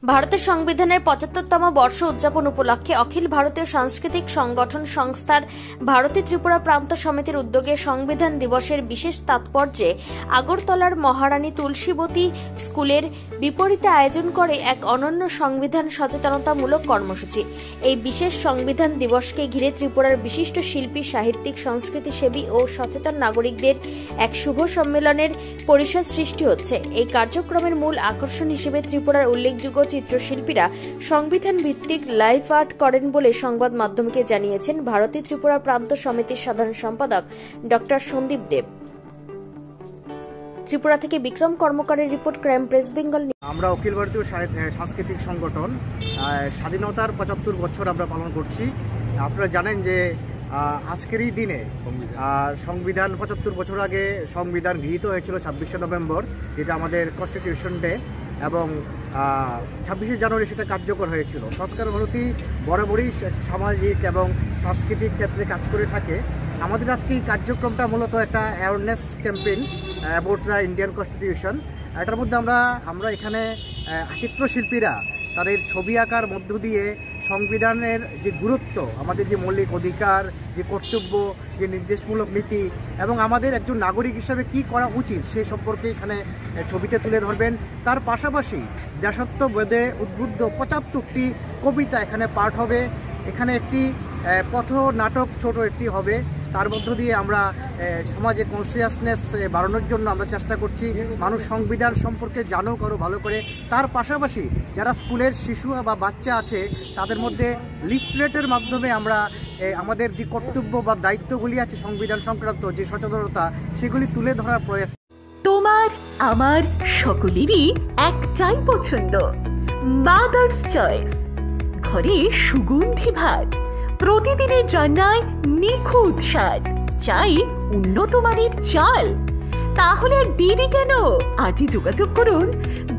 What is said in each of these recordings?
ভারতের সংবিধানের ৭৫তম বর্ষ উদযাপন উপলক্ষে অখিল ভারতীয় সাংস্কৃতিক সংগঠন সংস্থার ভারতী ত্রিপুরা প্রান্ত সমিতির উদ্যোগে সংবিধান দিবসের বিশেষ তাৎপর্যে আগরতলার মহারানী তুলসীবতী স্কুলের বিপরীতে আয়োজন করে এক অনন্য সংবিধান সচেতনতামূলক কর্মসূচি। এই বিশেষ সংবিধান দিবসকে ঘিরে ত্রিপুরার বিশিষ্ট শিল্পী, সাহিত্যিক, সংস্কৃতিসেবী ও সচেতন নাগরিকদের এক শুভ সম্মেলনের পরিসর সৃষ্টি হচ্ছে। এই কার্যক্রমের মূল আকর্ষণ হিসেবে ত্রিপুরার উল্লেখযোগ্য চিত্রশিল্পীরা সংবিধান ভিত্তিক লাইভ আর্ট করেন বলে সংবাদ মাধ্যমকে জানিয়েছেন ভারতী ত্রিপুরা প্রান্ত সমিতির সাধারণ সম্পাদক ডক্টর সন্দীপ দেব। ত্রিপুরা থেকে বিক্রম কর্মকারের রিপোর্ট, ক্রাইম প্রেস বেঙ্গল। আমরা অখিল ভারতীয় সাংস্কৃতিক সংগঠন স্বাধীনতার ৭৫ বছর আমরা পালন করছি। আপনারা জানেন যে আজকেরই দিনে সংবিধান ৭৫ বছর আগে সংবিধান গৃহীত হয়েছিল ২৬শে নভেম্বর, যেটা আমাদের কনস্টিটিউশন ডে, এবং ২৬শে জানুয়ারি সেটা কার্যকর হয়েছিল। সংস্কার ভারতী বরাবরই সামাজিক এবং সাংস্কৃতিক ক্ষেত্রে কাজ করে থাকে। আমাদের আজকে এই কার্যক্রমটা মূলত একটা awareness campaign about the Indian constitution. এটার মধ্যে আমরা এখানে চিত্রশিল্পীরা তাদের ছবি আঁকার মধ্য দিয়ে সংবিধানের যে গুরুত্ব, আমাদের যে মৌলিক অধিকার, যে কর্তব্য, যে নির্দেশমূলক নীতি এবং আমাদের একজন নাগরিক হিসাবে কি করা উচিত সে সম্পর্কে এখানে ছবিতে তুলে ধরবেন। তার পাশাপাশি দেশাত্মবোধে উদ্বুদ্ধ ৭৫টি কবিতা এখানে পাঠ হবে। এখানে একটি পথ নাটক ছোট একটি হবে। তার মধ্য দিয়ে আমরা সমাজে কনসিয়াসনেস বাড়ানোর জন্য আমরা চেষ্টা করছি, মানুষ সংবিধান সম্পর্কে জানুক আরও ভালো করে। তার পাশাপাশি যারা স্কুলের শিশু বা বাচ্চা আছে তাদের মধ্যে লিফলেটের মাধ্যমে আমরা আমাদের যে কর্তব্য বা দায়িত্বগুলি আছে সংবিধান সংক্রান্ত যে সচেতনতা, সেগুলি তুলে ধরার প্রয়াস। তোমার আমার সকলেরই একটাই পছন্দ, মাদার্স চয়েস। ঘরে সুগন্ধি ভাত, প্রতিদিনের রান্নায় নিখুঁত স্বাদ, চাই উন্নত মানের চাল। তাহলে আর দেরি কেন? আজই যোগাযোগ করুন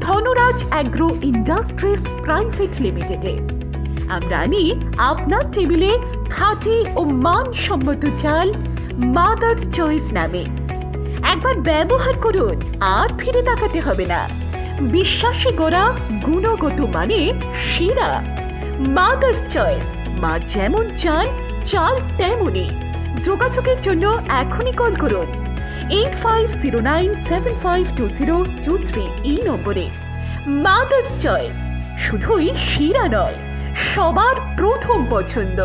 ধনরাজ অ্যাগ্রো ইন্ডাস্ট্রিজ প্রাইভেট লিমিটেডে। আমরা আনি আপনার টেবিলে খাঁটি ও মানসম্মত চাল মাদার্স চয়েস নামে। একবার ব্যবহার করুন, আর ফিরে তাকাতে হবে না। বিশ্বাসী গোড়া, গুণগত মানে সেরা। মাদার্স চয়েস, মা যেমন চান চাল তেমনই। যোগাযোগের জন্য এখনই কল করুন 8509752023 এই নম্বরে। মাদার্স চয়েস শুধুই সেরা নয়, সবার প্রথম পছন্দ।